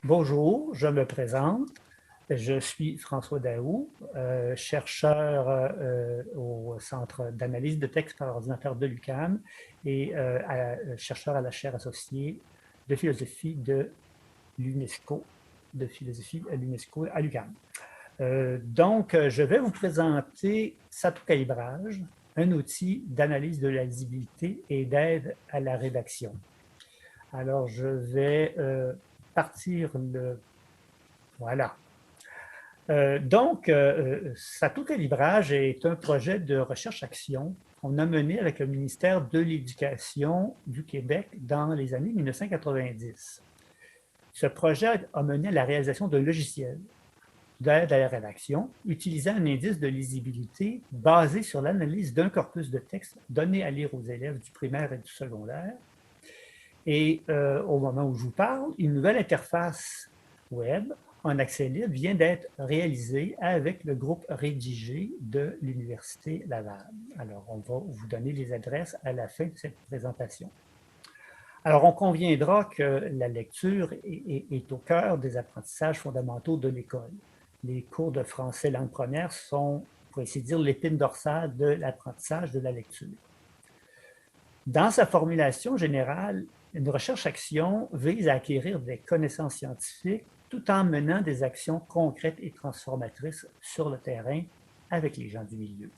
Bonjour, je me présente. Je suis François Daoust, chercheur au Centre d'analyse de texte par ordinateur de l'UQAM et chercheur à la chaire associée de philosophie de l'UNESCO, à l'UQAM. Je vais vous présenter Satocalibrage, un outil d'analyse de la lisibilité et d'aide à la rédaction. Alors, je vais partir le... Voilà. Satocalibrage est un projet de recherche-action qu'on a mené avec le ministère de l'Éducation du Québec dans les années 1990. Ce projet a mené à la réalisation d'un logiciel d'aide à la rédaction utilisant un indice de lisibilité basé sur l'analyse d'un corpus de texte donné à lire aux élèves du primaire et du secondaire. Et au moment où je vous parle, une nouvelle interface web en accès libre vient d'être réalisée avec le groupe rédigé de l'Université Laval. Alors, on va vous donner les adresses à la fin de cette présentation. Alors, on conviendra que la lecture est au cœur des apprentissages fondamentaux de l'école. Les cours de français langue première sont, pour ainsi dire, l'épine dorsale de l'apprentissage de la lecture. Dans sa formulation générale, une recherche-action vise à acquérir des connaissances scientifiques tout en menant des actions concrètes et transformatrices sur le terrain avec les gens du milieu.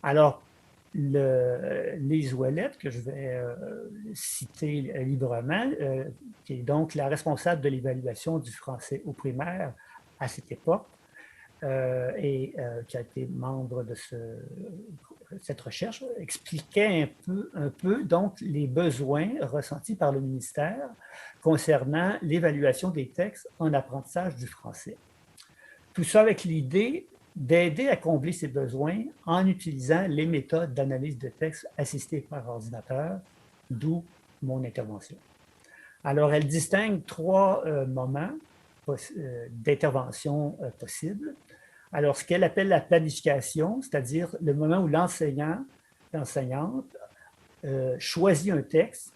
Alors, Lise Ouellette, que je vais citer librement, qui est donc la responsable de l'évaluation du français au primaire à cette époque, et qui a été membre de cette recherche, expliquait un peu donc les besoins ressentis par le ministère concernant l'évaluation des textes en apprentissage du français. Tout ça avec l'idée d'aider à combler ces besoins en utilisant les méthodes d'analyse de texte assistées par ordinateur, d'où mon intervention. Alors, elle distingue trois moments d'intervention possibles. Alors, ce qu'elle appelle la planification, c'est-à-dire le moment où l'enseignant, l'enseignante choisit un texte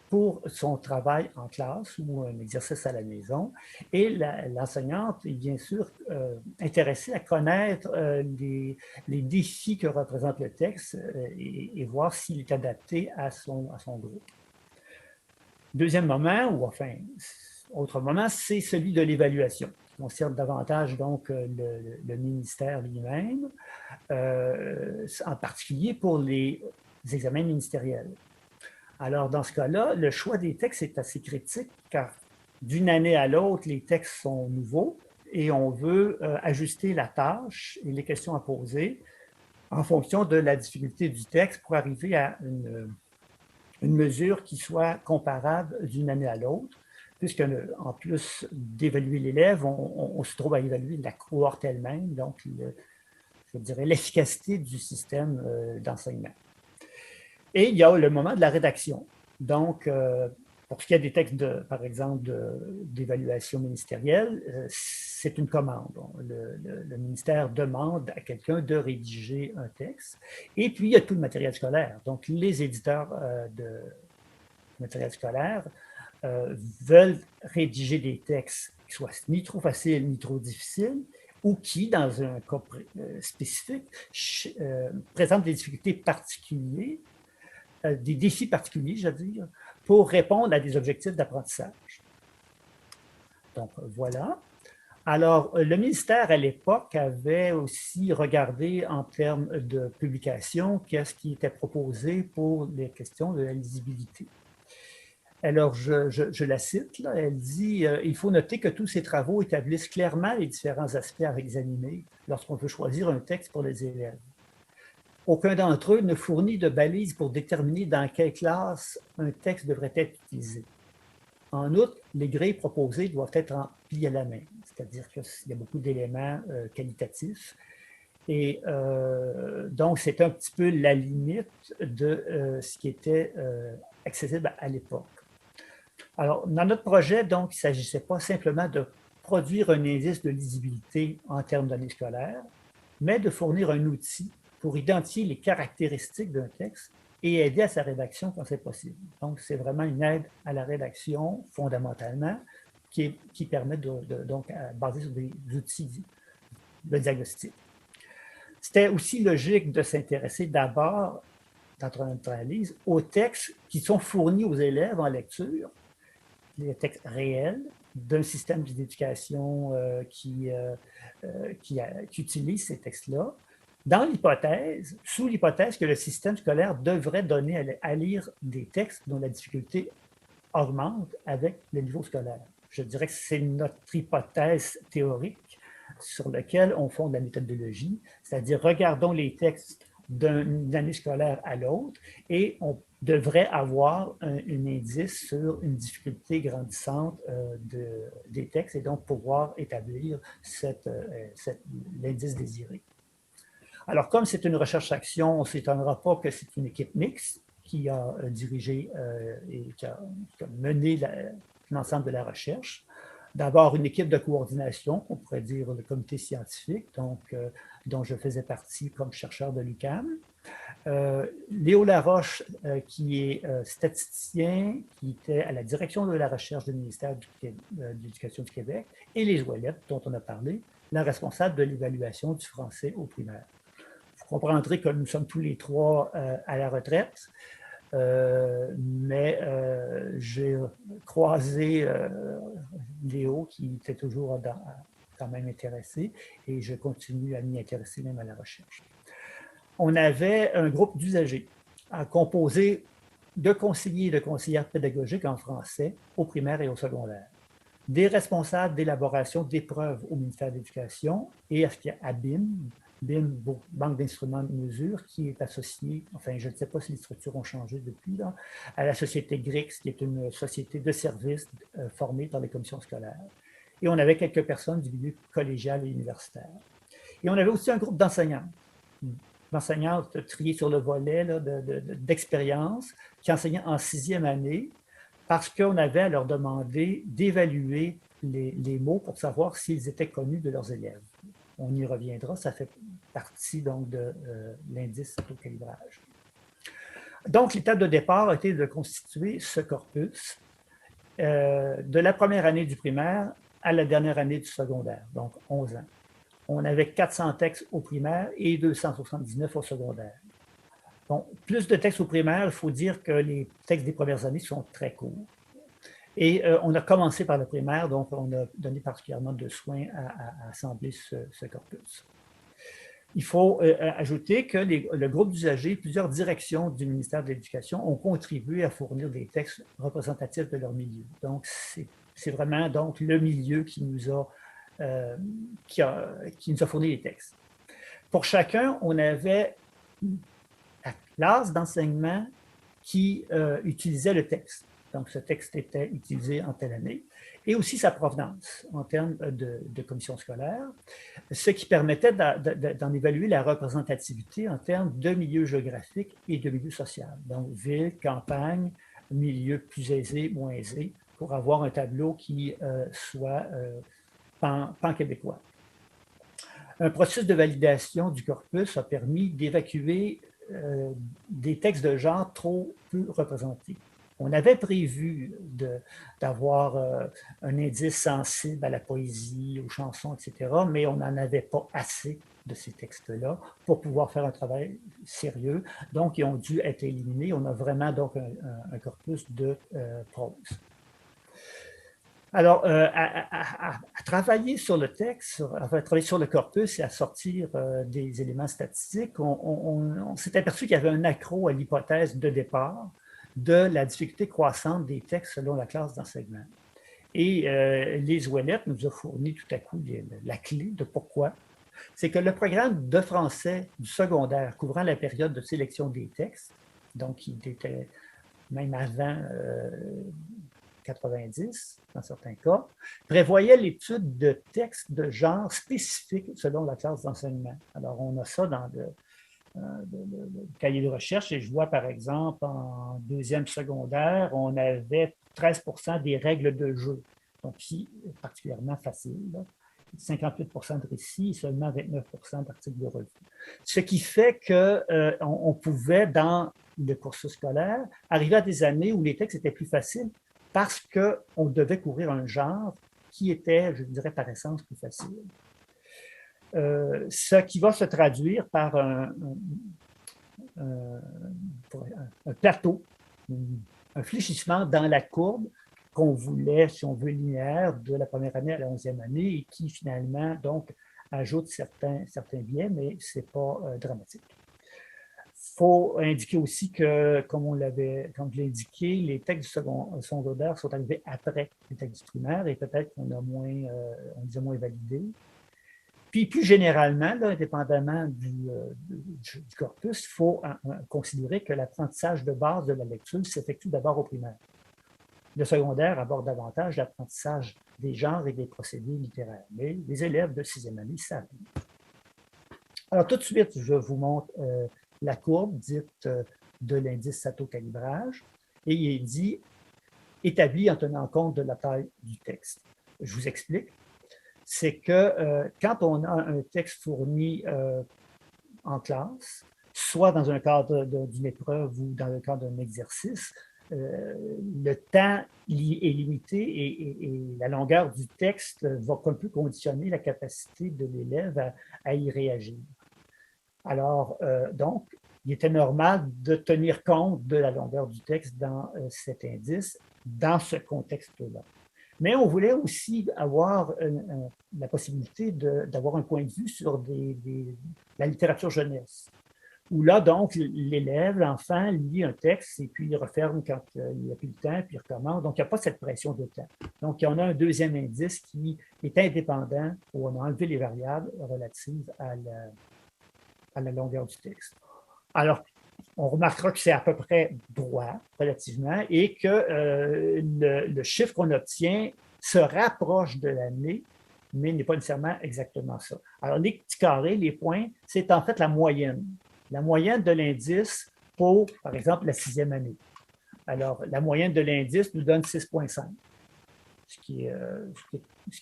pour son travail en classe ou un exercice à la maison. Et l'enseignante est bien sûr intéressée à connaître les défis que représente le texte et voir s'il est adapté à son groupe. Deuxième moment, ou enfin, autre moment, c'est celui de l'évaluation, qui concerne davantage donc le ministère lui-même, en particulier pour les examens ministériels. Alors, dans ce cas-là, le choix des textes est assez critique car d'une année à l'autre, les textes sont nouveaux et on veut ajuster la tâche et les questions à poser en fonction de la difficulté du texte pour arriver à une mesure qui soit comparable d'une année à l'autre, puisque en plus d'évaluer l'élève, on se trouve à évaluer la cohorte elle-même, donc je dirais l'efficacité du système d'enseignement. Et il y a le moment de la rédaction. Donc, pour ce qui est des textes, par exemple, d'évaluation ministérielle, c'est une commande. Le ministère demande à quelqu'un de rédiger un texte. Et puis, il y a tout le matériel scolaire. Donc, les éditeurs de matériel scolaire veulent rédiger des textes qui soient ni trop faciles ni trop difficiles, ou qui, dans un cas spécifique, présentent des difficultés particulières, des défis particuliers, je veux dire, pour répondre à des objectifs d'apprentissage. Donc, voilà. Alors, le ministère, à l'époque, avait aussi regardé en termes de publication qu'est-ce qui était proposé pour les questions de la lisibilité. Alors, je la cite, là, elle dit « Il faut noter que tous ces travaux établissent clairement les différents aspects à examiner lorsqu'on veut choisir un texte pour les élèves. Aucun d'entre eux ne fournit de balises pour déterminer dans quelle classe un texte devrait être utilisé. En outre, les grilles proposées doivent être remplies à la main, c'est-à-dire qu'il y a beaucoup d'éléments qualitatifs. Et donc, c'est un petit peu la limite de ce qui était accessible à l'époque. Alors, dans notre projet, donc, il ne s'agissait pas simplement de produire un indice de lisibilité en termes d'année scolaire, mais de fournir un outil pour identifier les caractéristiques d'un texte et aider à sa rédaction quand c'est possible. Donc, c'est vraiment une aide à la rédaction, fondamentalement, qui permet donc basé sur des outils de diagnostic. C'était aussi logique de s'intéresser d'abord, dans notre analyse, aux textes qui sont fournis aux élèves en lecture, les textes réels d'un système d'éducation qui utilise ces textes-là, sous l'hypothèse que le système scolaire devrait donner à lire des textes dont la difficulté augmente avec le niveau scolaire. Je dirais que c'est notre hypothèse théorique sur laquelle on fonde la méthodologie, c'est-à-dire regardons les textes d'une année scolaire à l'autre et on devrait avoir un indice sur une difficulté grandissante des textes et donc pouvoir établir l'indice désiré. Alors, comme c'est une recherche-action, on ne s'étonnera pas que c'est une équipe mixte qui a dirigé et qui a mené l'ensemble de la recherche. D'abord, une équipe de coordination, on pourrait dire le comité scientifique, dont je faisais partie comme chercheur de l'UQAM. Léo Laroche, qui est statisticien, qui était à la direction de la recherche du ministère de l'Éducation du Québec, et les Ouellette, dont on a parlé, la responsable de l'évaluation du français au primaire. Vous comprendrez que nous sommes tous les trois à la retraite, mais j'ai croisé Léo, qui était toujours quand même intéressé, et je continue à m'y intéresser même à la recherche. On avait un groupe d'usagers composé de conseillers et de conseillères pédagogiques en français au primaire et au secondaire, des responsables d'élaboration d'épreuves au ministère de l'Éducation et à BIM, Banque d'instruments de mesure, qui est associée, enfin je ne sais pas si les structures ont changé depuis, là, à la société GRIX, qui est une société de services formée par les commissions scolaires. Et on avait quelques personnes du milieu collégial et universitaire. Et on avait aussi un groupe d'enseignants triés sur le volet d'expérience, qui enseignaient en 6e année, parce qu'on avait à leur demander d'évaluer les mots pour savoir s'ils étaient connus de leurs élèves. On y reviendra, ça fait partie donc de l'indice au calibrage. Donc, l'étape de départ a été de constituer ce corpus de la première année du primaire à la dernière année du secondaire, donc 11 ans. On avait 400 textes au primaire et 279 au secondaire. Donc, plus de textes au primaire, il faut dire que les textes des premières années sont très courts. Et on a commencé par le primaire, donc on a donné particulièrement de soins à assembler ce corpus. Il faut ajouter que le groupe d'usagers, plusieurs directions du ministère de l'Éducation ont contribué à fournir des textes représentatifs de leur milieu. Donc, c'est vraiment donc, le milieu qui nous a fourni les textes. Pour chacun, on avait la classe d'enseignement qui utilisait le texte. Donc, ce texte était utilisé en telle année, et aussi sa provenance en termes de commission scolaire, ce qui permettait d'en évaluer la représentativité en termes de milieu géographique et de milieu social. Donc, ville, campagne, milieu plus aisé, moins aisé, pour avoir un tableau qui soit pan-québécois. Un processus de validation du corpus a permis d'évacuer des textes de genre trop peu représentés. On avait prévu d'avoir un indice sensible à la poésie, aux chansons, etc., mais on n'en avait pas assez de ces textes-là pour pouvoir faire un travail sérieux. Donc, ils ont dû être éliminés. On a vraiment donc un corpus de prose. Alors, à travailler sur le texte, à travailler sur le corpus et à sortir des éléments statistiques, on s'est aperçu qu'il y avait un accroc à l'hypothèse de départ de la difficulté croissante des textes selon la classe d'enseignement. Et les Ouellette nous a fourni tout à coup la clé de pourquoi. C'est que le programme de français du secondaire couvrant la période de sélection des textes, donc il était même avant 90, dans certains cas, prévoyait l'étude de textes de genre spécifiques selon la classe d'enseignement. Alors, on a ça dans le cahier de recherche, et je vois par exemple en 2e secondaire, on avait 13% des règles de jeu, donc qui est particulièrement facile, là. 58% de récits et seulement 29% d'articles de revue. Ce qui fait qu'on pouvait, dans le cursus scolaire, arriver à des années où les textes étaient plus faciles parce qu'on devait couvrir un genre qui était, je dirais, par essence plus facile. Ce qui va se traduire par un plateau, un fléchissement dans la courbe qu'on voulait, si on veut, linéaire de la première année à la 11e année et qui finalement donc ajoute certains biais, mais ce n'est pas dramatique. Il faut indiquer aussi que, comme je l'ai indiqué, les textes secondaires sont arrivés après les textes du primaire et peut-être qu'on a moins validé. Puis plus généralement, là, indépendamment du corpus, il faut considérer que l'apprentissage de base de la lecture s'effectue d'abord au primaire. Le secondaire aborde davantage l'apprentissage des genres et des procédés littéraires. Mais les élèves de 6e année savent. Alors tout de suite, je vous montre la courbe dite de l'indice Sato-calibrage et il est dit établi en tenant compte de la taille du texte. Je vous explique. C'est que quand on a un texte fourni en classe, soit dans un cadre d'une épreuve ou dans le cadre d'un exercice, le temps est limité et la longueur du texte va un peu conditionner la capacité de l'élève à y réagir. Alors, donc, il était normal de tenir compte de la longueur du texte dans cet indice, dans ce contexte-là. Mais on voulait aussi avoir la possibilité d'avoir un point de vue sur la littérature jeunesse, où là, donc, l'élève, l'enfant, lit un texte et puis il referme quand il n'a plus le temps, puis il recommence. Donc, il n'y a pas cette pression de temps. Donc, il y en a un deuxième indice qui est indépendant, où on a enlevé les variables relatives à la longueur du texte. Alors, on remarquera que c'est à peu près droit, relativement, et que le chiffre qu'on obtient se rapproche de l'année, mais n'est pas nécessairement exactement ça. Alors, les petits carrés, les points, c'est en fait la moyenne. La moyenne de l'indice pour, par exemple, la 6e année. Alors, la moyenne de l'indice nous donne 6,5, ce qui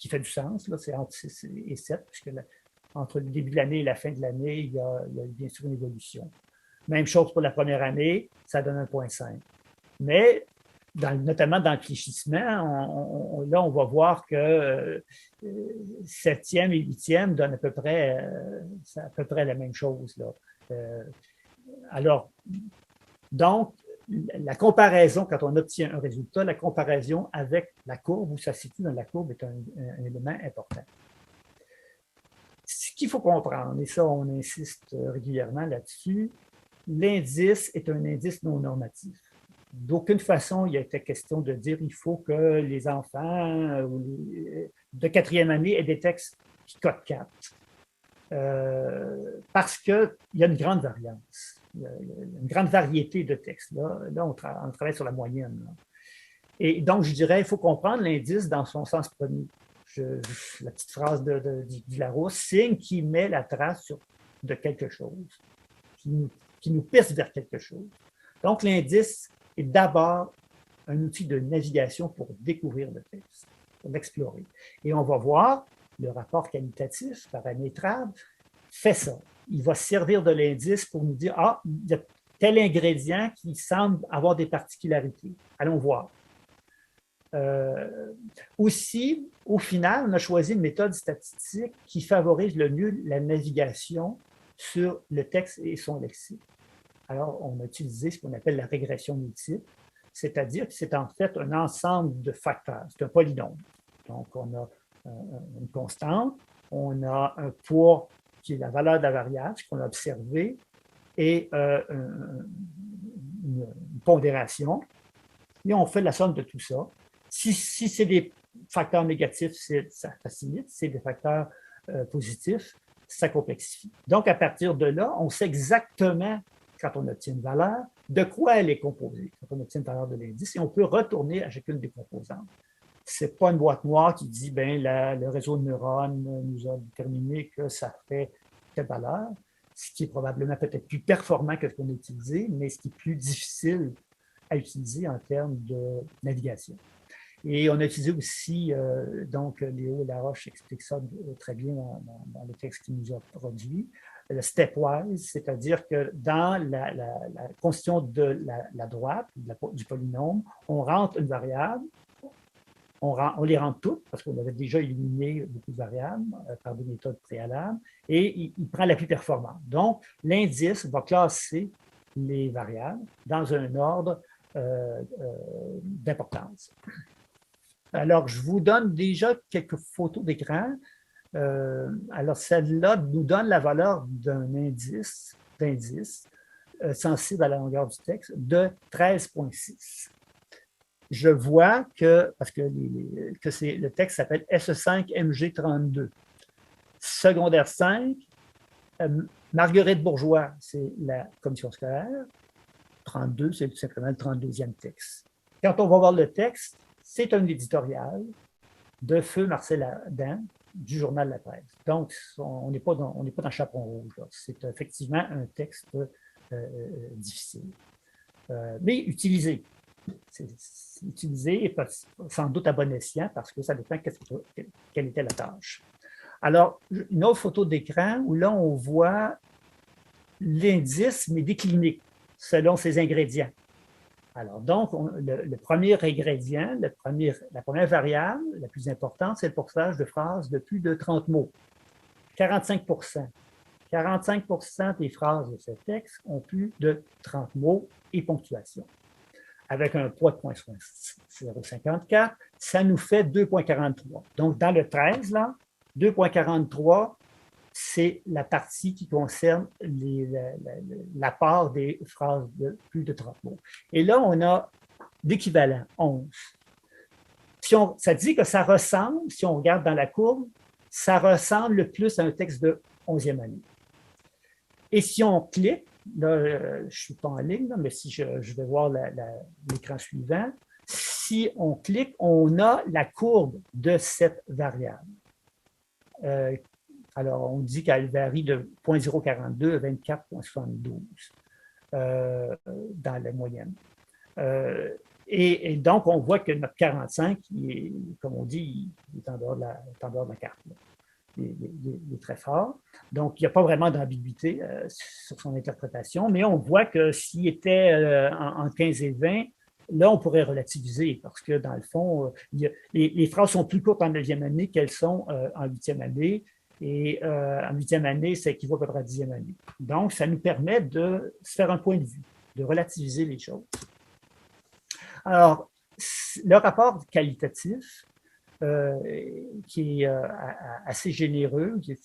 fait du sens, c'est entre 6 et 7, puisque entre le début de l'année et la fin de l'année, il y a bien sûr une évolution. Même chose pour la première année, ça donne 1,5. Mais, notamment dans le fléchissement, là, on va voir que 7e et 8e donnent à peu près la même chose. Là. Alors, donc, la comparaison, quand on obtient un résultat, la comparaison avec la courbe, où ça se situe dans la courbe, est un élément important. Ce qu'il faut comprendre, et ça, on insiste régulièrement là-dessus, l'indice est un indice non normatif. D'aucune façon, il a été question de dire qu'il faut que les enfants de 4e année aient des textes qui codent 4. Parce qu'il y a une grande variance, une grande variété de textes. Là on travaille sur la moyenne. Là. Et donc, je dirais, il faut comprendre l'indice dans son sens premier. La petite phrase du Larousse, signe qui met la trace de quelque chose, qui nous pisse vers quelque chose. Donc, l'indice est d'abord un outil de navigation pour découvrir le texte, pour l'explorer. Et on va voir, le rapport qualitatif paramétrable fait ça. Il va servir de l'indice pour nous dire, ah, il y a tel ingrédient qui semble avoir des particularités. Allons voir. Aussi, au final, on a choisi une méthode statistique qui favorise le mieux la navigation sur le texte et son lexique. Alors, on a utilisé ce qu'on appelle la régression multiple, c'est-à-dire que c'est en fait un ensemble de facteurs. C'est un polynôme. Donc, on a une constante, on a un poids qui est la valeur de la variable, ce qu'on a observé, et une pondération. Et on fait la somme de tout ça. Si c'est des facteurs négatifs, ça facilite. Si c'est des facteurs positifs, ça complexifie. Donc, à partir de là, on sait exactement, quand on obtient une valeur, de quoi elle est composée, quand on obtient une valeur de l'indice, et on peut retourner à chacune des composantes. Ce n'est pas une boîte noire qui dit, le réseau de neurones nous a déterminé que ça fait telle valeur, ce qui est probablement peut-être plus performant que ce qu'on a utilisé, mais ce qui est plus difficile à utiliser en termes de navigation. Et on a utilisé aussi, donc Léo Laroche explique ça très bien dans le texte qu'il nous a produit, le stepwise, c'est-à-dire que dans la constitution de la droite, du polynôme, on rentre une variable, on les rentre toutes, parce qu'on avait déjà éliminé beaucoup de variables par des méthodes préalables, et il prend la plus performante. Donc, l'indice va classer les variables dans un ordre d'importance. Alors, je vous donne déjà quelques photos d'écran. Alors, celle-là nous donne la valeur d'un indice sensible à la longueur du texte de 13,6. Je vois que, parce que, le texte s'appelle SE5MG32. Secondaire 5, Marguerite Bourgeois, c'est la commission scolaire. 32, c'est tout simplement le 32e texte. Quand on va voir le texte, c'est un éditorial de Feu Marcel Adam du journal La Presse. Donc, on n'est pas dans Chaperon Rouge. C'est effectivement un texte difficile, mais utilisé. C'est utilisé et sans doute à bon escient parce que ça dépend quelle était la tâche. Alors, une autre photo d'écran où là, on voit l'indice, mais décliné selon ses ingrédients. Alors, donc, le premier ingrédient, la première variable, la plus importante, c'est le pourcentage de phrases de plus de 30 mots. 45 45 des phrases de ce texte ont plus de 30 mots et ponctuation. Avec un poids de 0,54, ça nous fait 2,43. Donc, dans le 13, là, 2,43, c'est la partie qui concerne la part des phrases de plus de 30 mots. Et là, on a l'équivalent, 11. Ça dit que ça ressemble, si on regarde dans la courbe, ça ressemble le plus à un texte de 11e année. Et si on clique, là, je ne suis pas en ligne, là, mais si je vais voir l'écran suivant, si on clique, on a la courbe de cette variable. Alors, on dit qu'elle varie de 0,042 à 24,72 dans la moyenne. Et donc, on voit que notre 45, comme on dit, il est en dehors de la carte. Il est très fort. Donc, il n'y a pas vraiment d'ambiguïté sur son interprétation, mais on voit que s'il était en 15 et 20, là, on pourrait relativiser parce que, dans le fond, les phrases sont plus courtes en 9e année qu'elles sont en 8e année. Et en 8e année, ça équivaut à peu près à 10e année. Donc, ça nous permet de se faire un point de vue, de relativiser les choses. Alors, le rapport qualitatif, qui est assez généreux, qui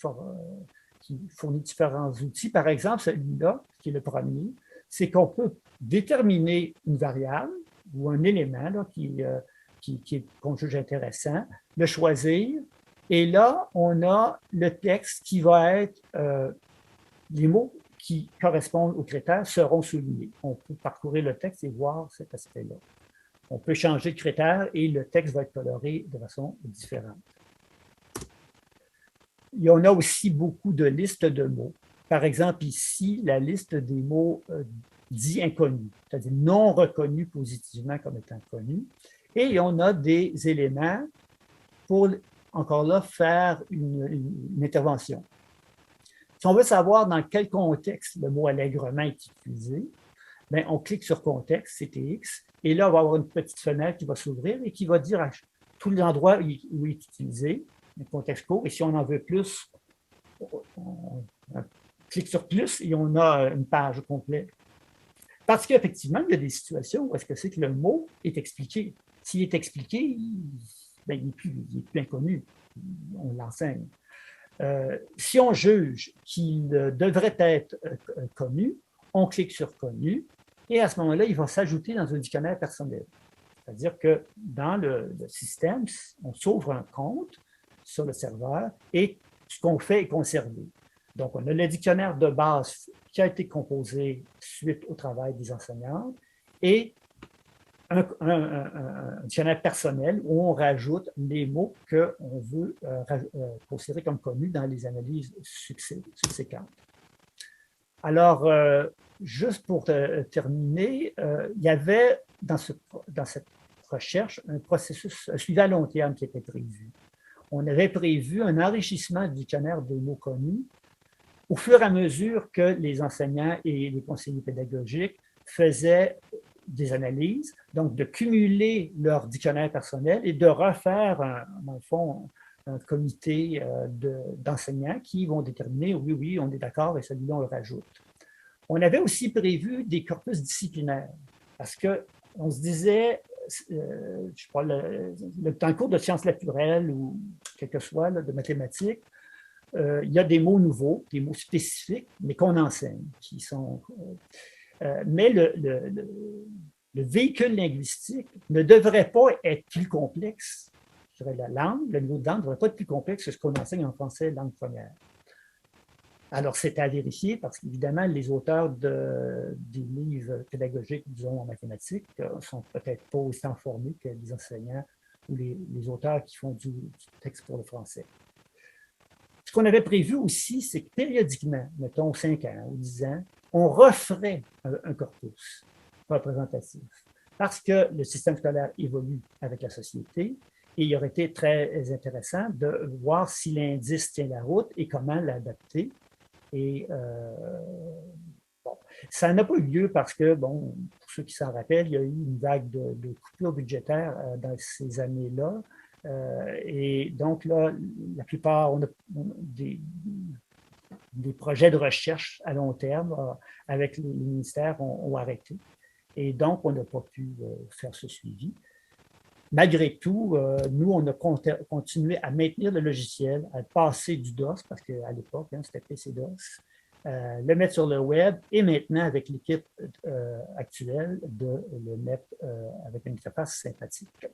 fournit différents outils. Par exemple, celui-là, qui est le premier, c'est qu'on peut déterminer une variable ou un élément là, qu'on juge intéressant, le choisir, et là, on a le texte qui va être, les mots qui correspondent aux critères seront soulignés. On peut parcourir le texte et voir cet aspect-là. On peut changer de critère et le texte va être coloré de façon différente. Il y en a aussi beaucoup de listes de mots. Par exemple, ici, la liste des mots dits inconnus, c'est-à-dire non reconnus positivement comme étant connus. Et on a des éléments pour, encore là, faire une intervention. Si on veut savoir dans quel contexte le mot allègrement est utilisé, bien, on clique sur contexte, CTX, et là, on va avoir une petite fenêtre qui va s'ouvrir et qui va dire à tous les endroits où il est utilisé, le contexte court, et si on en veut plus, on clique sur plus et on a une page complète. Parce qu'effectivement, il y a des situations où est-ce que c'est que le mot est expliqué. S'il est expliqué, il n'est plus inconnu, on l'enseigne. Si on juge qu'il devrait être connu, on clique sur « Connu » et à ce moment-là, il va s'ajouter dans un dictionnaire personnel. C'est-à-dire que dans le système, on s'ouvre un compte sur le serveur et ce qu'on fait est conservé. Donc, on a le dictionnaire de base qui a été composé suite au travail des enseignants et un dictionnaire personnel où on rajoute les mots qu'on veut considérer comme connus dans les analyses subséquentes. Alors, juste pour terminer, il y avait dans cette recherche un processus, un suivi à long terme qui était prévu. On avait prévu un enrichissement du dictionnaire des mots connus au fur et à mesure que les enseignants et les conseillers pédagogiques faisaient des analyses, donc de cumuler leur dictionnaire personnel et de refaire, dans le fond, un comité d'enseignants qui vont déterminer, oui, oui, on est d'accord et celui-là, on le rajoute. On avait aussi prévu des corpus disciplinaires parce qu'on se disait, je sais pas, dans le cours de sciences naturelles ou quel que soit, là, de mathématiques, il y a des mots nouveaux, des mots spécifiques, mais qu'on enseigne, qui sont... mais le véhicule linguistique ne devrait pas être plus complexe. Je dirais la langue, le niveau de langue ne devrait pas être plus complexe que ce qu'on enseigne en français, langue première. Alors, c'est à vérifier parce qu'évidemment, les auteurs des livres pédagogiques, disons, en mathématiques, ne sont peut-être pas aussi informés que les enseignants ou les auteurs qui font du texte pour le français. Ce qu'on avait prévu aussi, c'est que périodiquement, mettons 5 ans ou 10 ans, on referait un corpus représentatif parce que le système scolaire évolue avec la société et il aurait été très intéressant de voir si l'indice tient la route et comment l'adapter. Et bon, ça n'a pas eu lieu parce que, bon, pour ceux qui s'en rappellent, il y a eu une vague de coupures budgétaires dans ces années-là. Et donc, là, la plupart, on a des projets de recherche à long terme avec les ministères ont arrêté. Et donc, on n'a pas pu faire ce suivi. Malgré tout, nous, on a continué à maintenir le logiciel, à passer du DOS, parce qu'à l'époque, c'était PC-DOS, le mettre sur le web et maintenant, avec l'équipe actuelle, de le mettre avec une interface sympathique.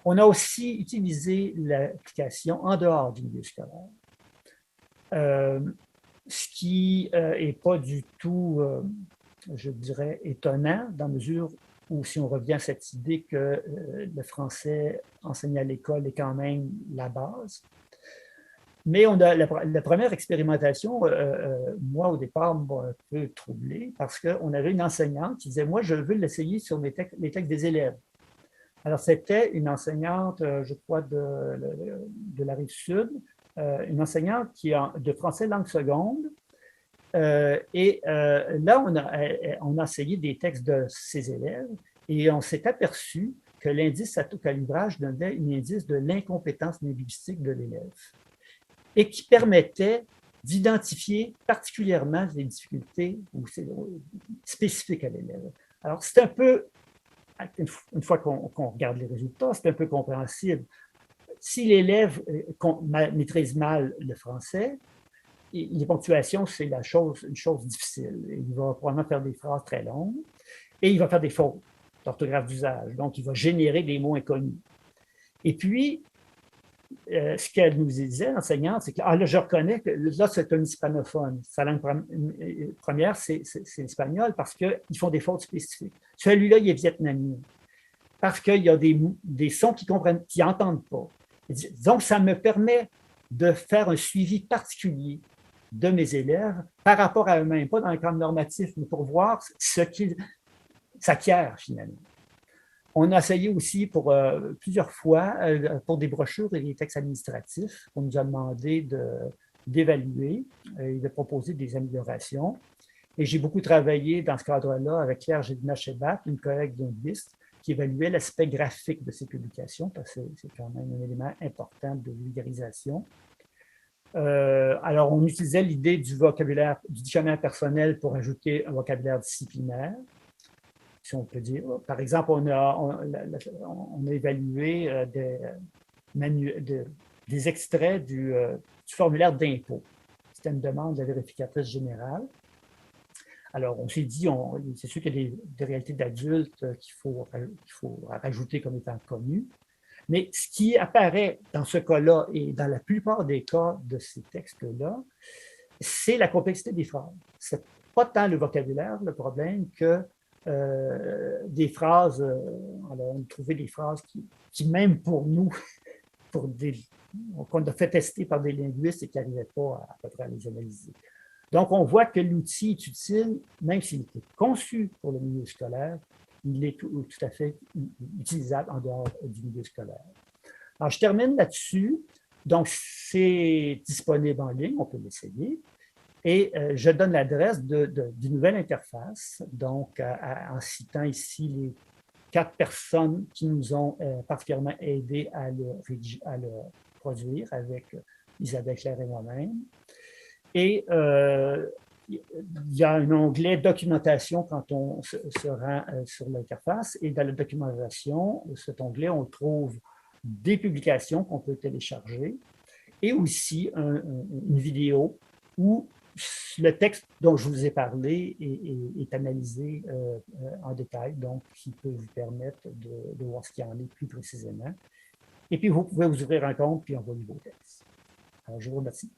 On a aussi utilisé l'application en dehors du milieu scolaire. Ce qui n'est pas du tout, je dirais, étonnant, dans la mesure où, si on revient à cette idée que le français enseigné à l'école est quand même la base. Mais on a la première expérimentation, moi, au départ, m'a un peu troublé parce qu'on avait une enseignante qui disait, moi, je veux l'essayer sur les textes des élèves. Alors, c'était une enseignante, je crois, de la Rive-Sud, une enseignante de français langue seconde. Là, on a essayé des textes de ses élèves et on s'est aperçu que l'indice autocalibrage donnait un indice de l'incompétence linguistique de l'élève et qui permettait d'identifier particulièrement les difficultés spécifiques à l'élève. Alors, c'est un peu, une fois qu'on regarde les résultats, c'est un peu compréhensible. Si l'élève maîtrise mal le français, les ponctuations, c'est une chose difficile. Il va probablement faire des phrases très longues et il va faire des fautes d'orthographe d'usage. Donc, il va générer des mots inconnus. Et puis, ce qu'elle nous disait, l'enseignante, c'est que là, je reconnais que là, c'est un hispanophone. Sa langue première, c'est l'espagnol parce qu'ils font des fautes spécifiques. Celui-là, il est vietnamien parce qu'il y a des sons qu'ils comprennent, qu'ils n'entendent pas. Donc, ça me permet de faire un suivi particulier de mes élèves par rapport à eux-mêmes, pas dans le cadre normatif, mais pour voir ce qu'ils s'acquièrent finalement. On a essayé aussi plusieurs fois pour des brochures et des textes administratifs. On nous a demandé d'évaluer et de proposer des améliorations. Et j'ai beaucoup travaillé dans ce cadre-là avec Claire Gédina-Chebat, une collègue linguiste, qui évaluait l'aspect graphique de ces publications, parce que c'est quand même un élément important de vulgarisation. Alors, on utilisait l'idée du dictionnaire personnel pour ajouter un vocabulaire disciplinaire, si on peut dire. Par exemple, on a évalué des extraits du formulaire d'impôt. C'était une demande de la vérificatrice générale. Alors, on s'est dit, c'est sûr qu'il y a des réalités d'adultes qu'il faut rajouter comme étant connues. Mais ce qui apparaît dans ce cas-là et dans la plupart des cas de ces textes-là, c'est la complexité des phrases. C'est pas tant le vocabulaire, le problème, que des phrases. Alors, on a trouvé des phrases qui même pour nous, qu'on a fait tester par des linguistes et qui n'arrivaient pas à peu près à les analyser. Donc, on voit que l'outil est utile, même s'il était conçu pour le milieu scolaire, il est tout à fait utilisable en dehors du milieu scolaire. Alors, je termine là-dessus. Donc, c'est disponible en ligne, on peut l'essayer. Et je donne l'adresse d'une nouvelle interface, donc en citant ici les 4 personnes qui nous ont particulièrement aidés à le produire avec Isabelle Claire et moi-même. Et il y a un onglet documentation quand on se rend sur l'interface. Et dans la documentation, cet onglet, on trouve des publications qu'on peut télécharger et aussi une vidéo où le texte dont je vous ai parlé est analysé en détail, donc qui peut vous permettre de voir ce qu'il y en est plus précisément. Et puis, vous pouvez vous ouvrir un compte puis envoyer vos textes. Alors, je vous remercie.